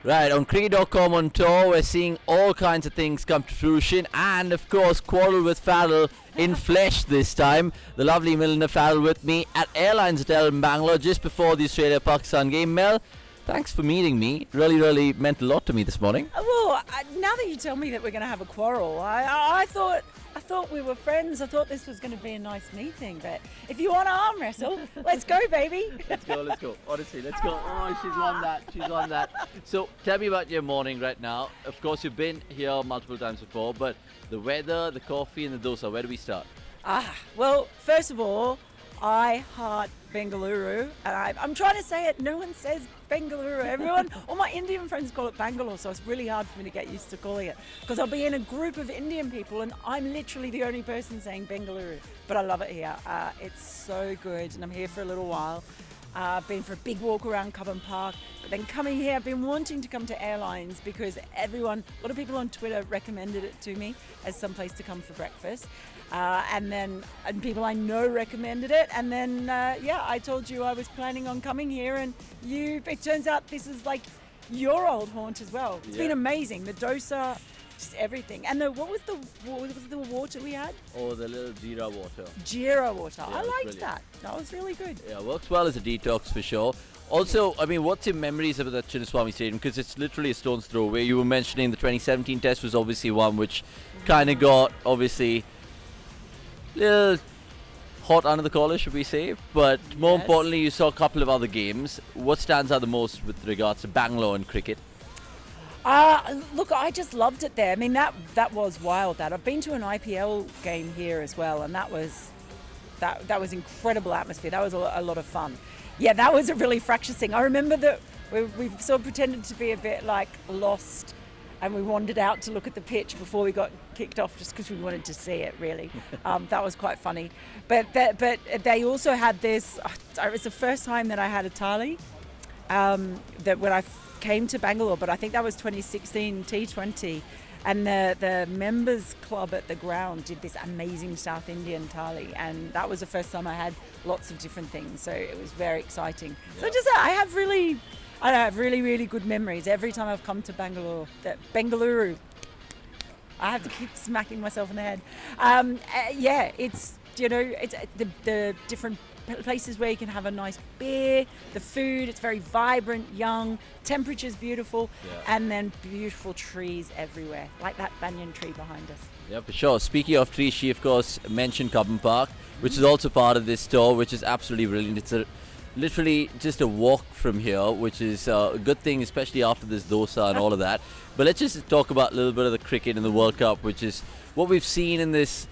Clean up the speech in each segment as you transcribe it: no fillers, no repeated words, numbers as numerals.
Right, on cricket.com on tour, we're seeing all kinds of things come to fruition, and of course, quarrel with Farrell in flesh this time. The lovely Melinda Farrell with me at Airlines Hotel in Bangalore just before the Australia-Pakistan game. Mel, thanks for meeting me. It really meant a lot to me this morning. Well, now that you tell me that we're going to have a quarrel, I thought we were friends. I thought this was going to be a nice meeting. But if you want to arm wrestle, let's go, baby. Let's go. Honestly, let's go. Oh, she's on that. So tell me about your morning right now. Of course, you've been here multiple times before, but the weather, the coffee, and the dosa, where do we start? Well, first of all, I heart bengaluru, and I'm trying to say it. No one says bengaluru. All my Indian friends call it Bangalore, so it's really hard for me to get used to calling it because I'll be in a group of Indian people, and I'm literally the only person saying bengaluru. But I love it here. It's so good, and I'm here for a little while. I've been for a big walk around Covent Park, but then coming here, I've been wanting to come to Airlines because a lot of people on Twitter recommended it to me as some place to come for breakfast. And people I know recommended it, and then I told you I was planning on coming here, and it turns out this is like your old haunt as well. It's been amazing. The dosa, just everything. And what was the water we had? Oh, the little jeera water. Jeera water. Yeah, I liked brilliant. that. That was really good. Yeah, works well as a detox for sure. Also, I mean, what's your memories of that Chinnaswamy Stadium? Because it's literally a stone's throw away. You were mentioning the 2017 test was obviously one which kind of got, obviously, a little hot under the collar, should we say. But more importantly, you saw a couple of other games. What stands out the most with regards to Bangalore and cricket? Look, I just loved it there. I mean, that was wild. I've been to an IPL game here as well, and that was incredible atmosphere. That was a lot of fun. Yeah, that was a really fractious thing. I remember that we sort of pretended to be a bit like lost, and we wandered out to look at the pitch before we got kicked off just because we wanted to see it, really. That was quite funny. But they also had this, it was the first time that I had a thali, that when I came to Bangalore, but I think that was 2016 T20, and the members club at the ground did this amazing South Indian thali, and that was the first time I had lots of different things, so it was very exciting. So I have really good memories every time I've come to Bangalore. Bengaluru. I have to keep smacking myself in the head. It's the different places where you can have a nice beer, the food, it's very vibrant, young, temperature's beautiful, and then beautiful trees everywhere, like that banyan tree behind us. Yeah, for sure. Speaking of trees, she of course mentioned Covent Park, which is also part of this tour, which is absolutely brilliant. It's literally just a walk from here, which is a good thing, especially after this dosa and all of that. But let's just talk about a little bit of the cricket in the World Cup, which is what we've seen in this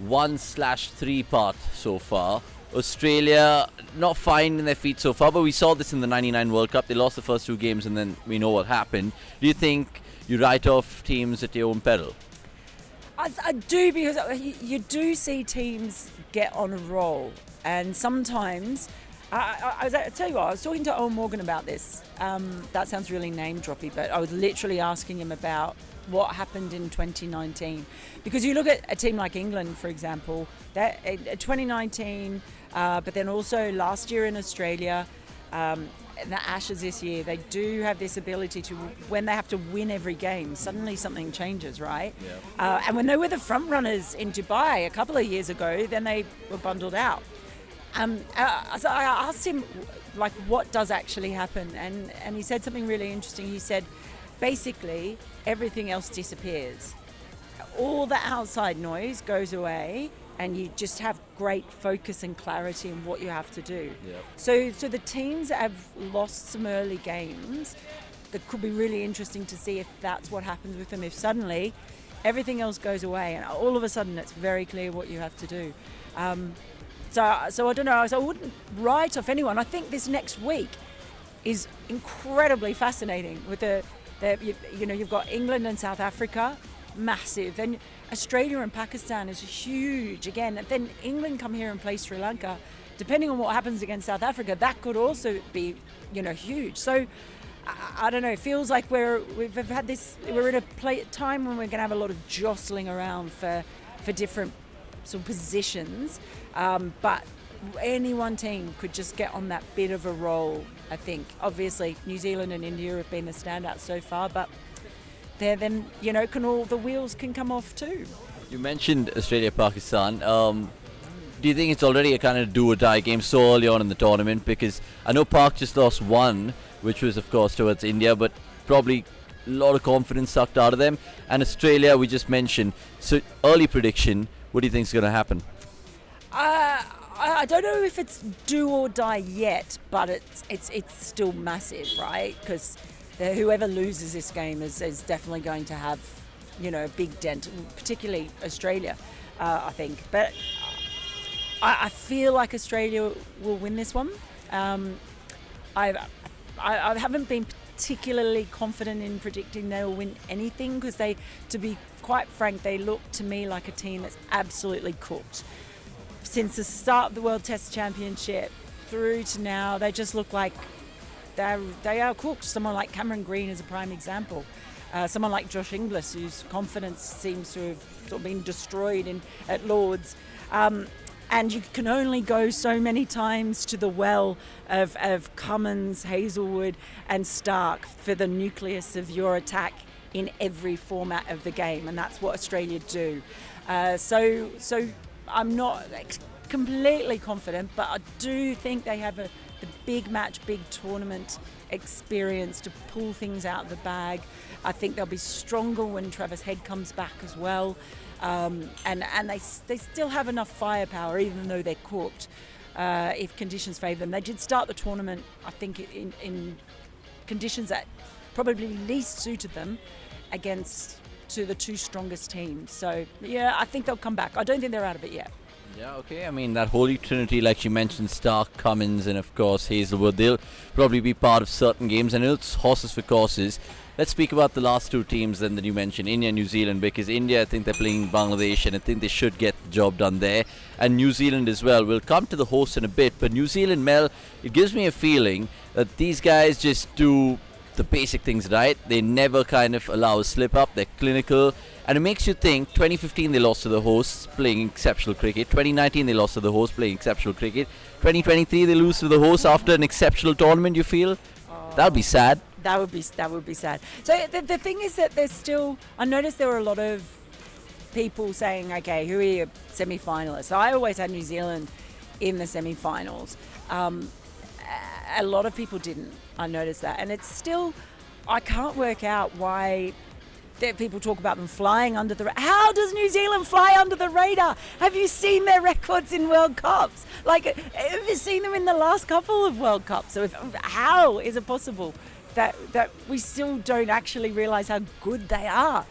1/3 part so far. Australia not finding their feet so far, but we saw this in the 99 World Cup. They lost the first two games, and then we know what happened. Do you think you write off teams at your own peril? I do, because you do see teams get on a roll, and sometimes I tell you what, I was talking to Owen Morgan about this. That sounds really name droppy, but I was literally asking him about what happened in 2019, because you look at a team like England, for example, that 2019, but then also last year in Australia, and the Ashes this year, they do have this ability to, when they have to win every game, suddenly something changes, right? And when they were the front runners in Dubai a couple of years ago, then they were bundled out. So I asked him, like, what does actually happen? And he said something really interesting. He said, basically, everything else disappears. All the outside noise goes away, and you just have great focus and clarity in what you have to do. So the teams that have lost some early games, that could be really interesting to see if that's what happens with them, if suddenly everything else goes away and all of a sudden it's very clear what you have to do. So I don't know. So I wouldn't write off anyone. I think this next week is incredibly fascinating. With you've got England and South Africa, massive. Then Australia and Pakistan is huge again. And then England come here and play Sri Lanka. Depending on what happens against South Africa, that could also be, huge. So I don't know. It feels like we've had this. We're in a time when we're going to have a lot of jostling around for different sort of positions. But any one team could just get on that bit of a roll, I think. Obviously, New Zealand and India have been the standouts so far, but then, the wheels can come off too. You mentioned Australia-Pakistan. Do you think it's already a kind of do-or-die game so early on in the tournament? Because I know Park just lost one, which was, of course, towards India, but probably a lot of confidence sucked out of them. And Australia, we just mentioned. So, early prediction, what do you think is going to happen? I don't know if it's do or die yet, but it's still massive, right? Because whoever loses this game is definitely going to have, a big dent, particularly Australia, I think. But I feel like Australia will win this one. I haven't been particularly confident in predicting they'll win anything because to be quite frank, they look to me like a team that's absolutely cooked. Since the start of the World Test Championship through to now, they just look like they are cooked. Someone like Cameron Green is a prime example. Someone like Josh Inglis, whose confidence seems to have sort of been destroyed at Lord's. And you can only go so many times to the well of Cummins, Hazelwood and Stark for the nucleus of your attack in every format of the game, and that's what Australia do. So I'm not completely confident, but I do think they have the big match, big tournament experience to pull things out of the bag. I think they'll be stronger when Travis Head comes back as well. And they still have enough firepower, even though they're cooked, if conditions favour them. They did start the tournament, I think, in conditions that probably least suited them to the two strongest teams. So, yeah, I think they'll come back. I don't think they're out of it yet. Yeah, okay. I mean, that Holy Trinity, like you mentioned, Stark, Cummins, and of course Hazelwood, they'll probably be part of certain games, and it's horses for courses. Let's speak about the last two teams then that you mentioned, India and New Zealand, because India, I think they're playing Bangladesh, and I think they should get the job done there. And New Zealand as well. We'll come to the hosts in a bit, but New Zealand, Mel, it gives me a feeling that these guys just do the basic things right. They never kind of allow a slip up. They're clinical. And it makes you think, 2015 they lost to the hosts playing exceptional cricket. 2019 they lost to the hosts playing exceptional cricket. 2023 they lose to the hosts after an exceptional tournament, you feel? That would be sad. That would be sad. So the thing is that there's still, I noticed there were a lot of people saying, okay, who are your semi-finalists? I always had New Zealand in the semi-finals. A lot of people didn't. I noticed that. And it's still, I can't work out why people talk about them flying under the radar. How does New Zealand fly under the radar? Have you seen their records in World Cups? Like, have you seen them in the last couple of World Cups? So how is it possible that we still don't actually realise how good they are?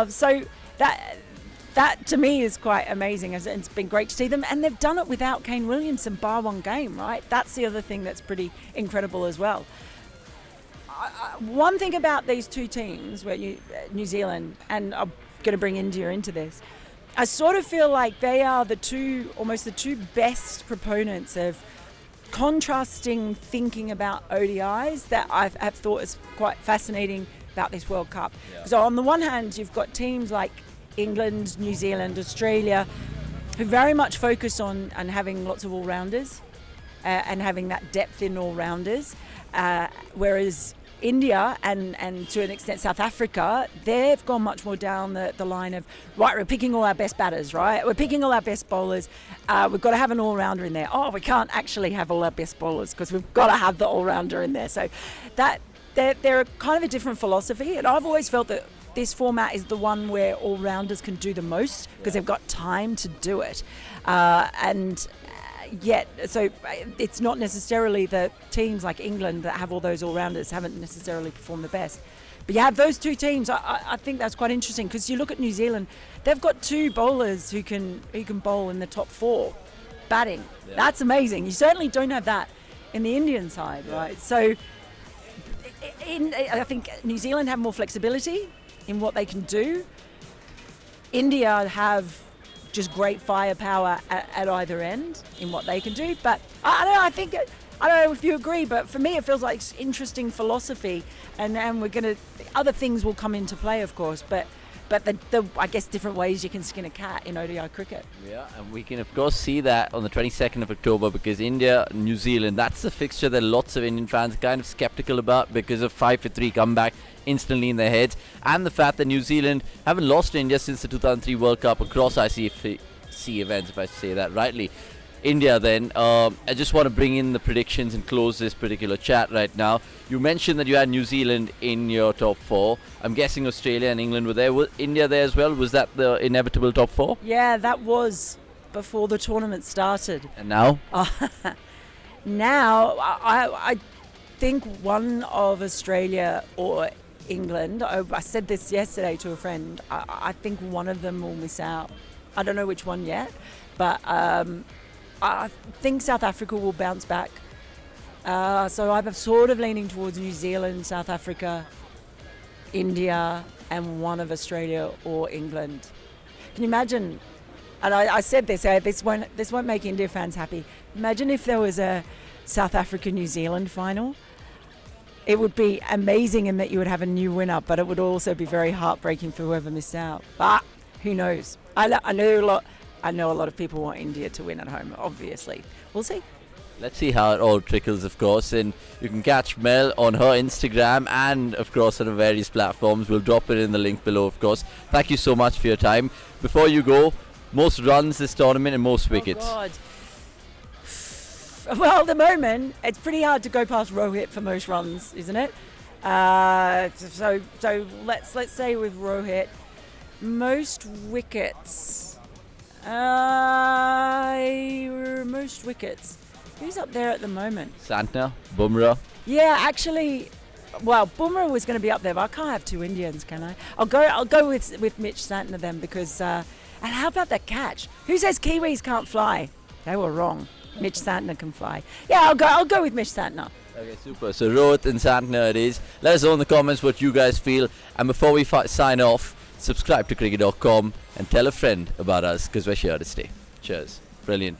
So that to me is quite amazing. It's been great to see them, and they've done it without Kane Williamson bar one game, right? That's the other thing that's pretty incredible as well. One thing about these two teams, New Zealand, and I'm going to bring India into this, I sort of feel like they are almost the two best proponents of contrasting thinking about ODIs that I've thought is quite fascinating about this World Cup. Yeah. So on the one hand, you've got teams like England, New Zealand, Australia, who very much focus on having lots of all-rounders and having that depth in all-rounders, whereas India and to an extent South Africa, they've gone much more down the line of, right, we're picking all our best batters, right? We're picking all our best bowlers. We've got to have an all-rounder in there. Oh, we can't actually have all our best bowlers because we've got to have the all-rounder in there. So that they're kind of a different philosophy. And I've always felt that this format is the one where all-rounders can do the most because they've got time to do it. Yet, so it's not necessarily the teams like England that have all those all-rounders haven't necessarily performed the best. But you have those two teams. I think that's quite interesting because you look at New Zealand, they've got two bowlers who can bowl in the top four batting. Yeah. That's amazing. You certainly don't have that in the Indian side, right? So I think New Zealand have more flexibility in what they can do. India have just great firepower at either end in what they can do. But I don't know if you agree, but for me it feels like it's interesting philosophy, and other things will come into play, of course, but but the I guess different ways you can skin a cat in ODI cricket. Yeah, and we can of course see that on the 22nd of October because India, New Zealand, that's the fixture that lots of Indian fans are kind of skeptical about because of 5-3 comeback instantly in their heads, and the fact that New Zealand haven't lost to India since the 2003 World Cup across ICC events, if I say that rightly. India then, I just want to bring in the predictions and close this particular chat right now. You mentioned that you had New Zealand in your top 4. I'm guessing Australia and England were there. Was India there as well? Was that the inevitable top 4? Yeah, that was before the tournament started. And now? Now, I think one of Australia or England, I said this yesterday to a friend, I think one of them will miss out. I don't know which one yet, but I think South Africa will bounce back. So I'm sort of leaning towards New Zealand, South Africa, India, and one of Australia or England. Can you imagine? And I said this, this won't make India fans happy. Imagine if there was a South Africa-New Zealand final. It would be amazing in that you would have a new winner, but it would also be very heartbreaking for whoever missed out. But who knows? I know a lot of people want India to win at home, obviously. We'll see. Let's see how it all trickles, of course. And you can catch Mel on her Instagram and, of course, on various platforms. We'll drop it in the link below, of course. Thank you so much for your time. Before you go, most runs this tournament and most wickets. Oh, God. Well, at the moment, it's pretty hard to go past Rohit for most runs, isn't it? So let's say with Rohit, most wickets. Most wickets. Who's up there at the moment? Santner, Bumrah. Yeah, actually, well, Bumrah was going to be up there, but I can't have two Indians, can I? I'll go with Mitch Santner then because. And how about that catch? Who says Kiwis can't fly? They were wrong. Mitch Santner can fly. Yeah, I'll go with Mitch Santner. Okay, super. So Rohit and Santner it is. Let us know in the comments what you guys feel. And before we sign off, subscribe to cricket.com and tell a friend about us because we're here to stay. Cheers. Brilliant.